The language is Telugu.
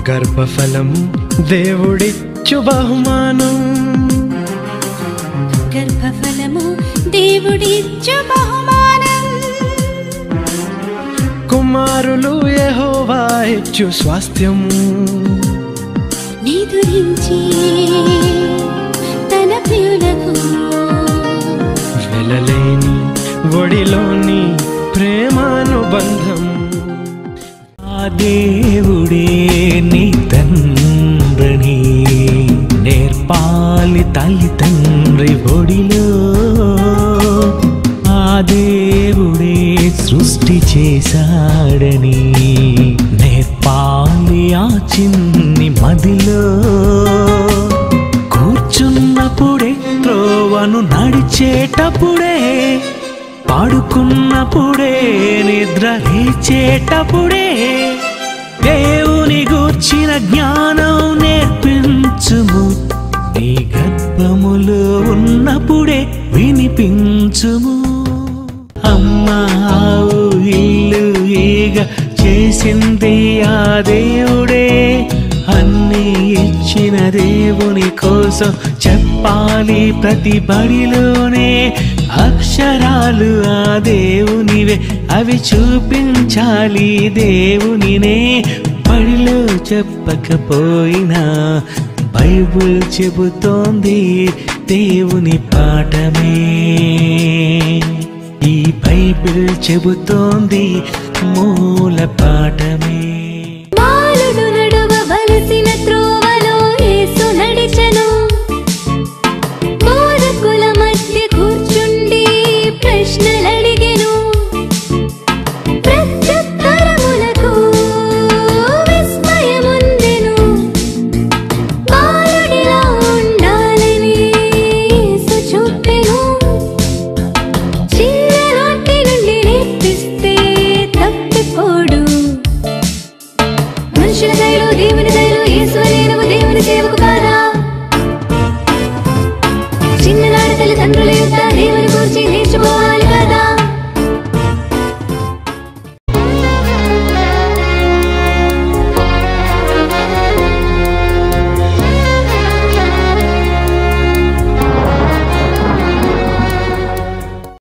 గర్భఫలము దేవుడిచ్చు బహుమానం, గర్భఫలము దేవుడిచ్చు బహుమానం. కుమారులు యెహోవా ఇచ్చు స్వాస్థ్యము, నిదురించి తన ప్రియులకు వెలలేని ఒడిలోని ప్రేమానుబంధం. ఆ దేవుడే నీ తండ్రిని నేర్పాలి తల్లి తండ్రి ఒడిలో. ఆ దేవుడే సృష్టి చేశాడని నేర్పాలి ఆ చిన్ని మదిలో. కూర్చున్నప్పుడే త్రోవను నడిచేటప్పుడే, పాడుకున్నప్పుడే నిద్ర లేచేటప్పుడే దేవుని గూర్చిన జ్ఞానం నేర్పించుము. నీ గర్భములో ఉన్నప్పుడే వినిపించుము. అమ్మా ఇల్లు ఈగ చేసింది ఆ దేవుడే, అన్నీ ఇచ్చిన దేవుని కోసం చెప్పాలి ప్రతి బడిలోనే. అక్షరాలు ఆ దేవునివే, అవి చూపించాలి దేవునినే. బడిలో చెప్పకపోయినా బైబిల్ చెబుతోంది దేవుని పాఠమే. ఈ బైబిల్ చెబుతోంది మూల పాఠమే.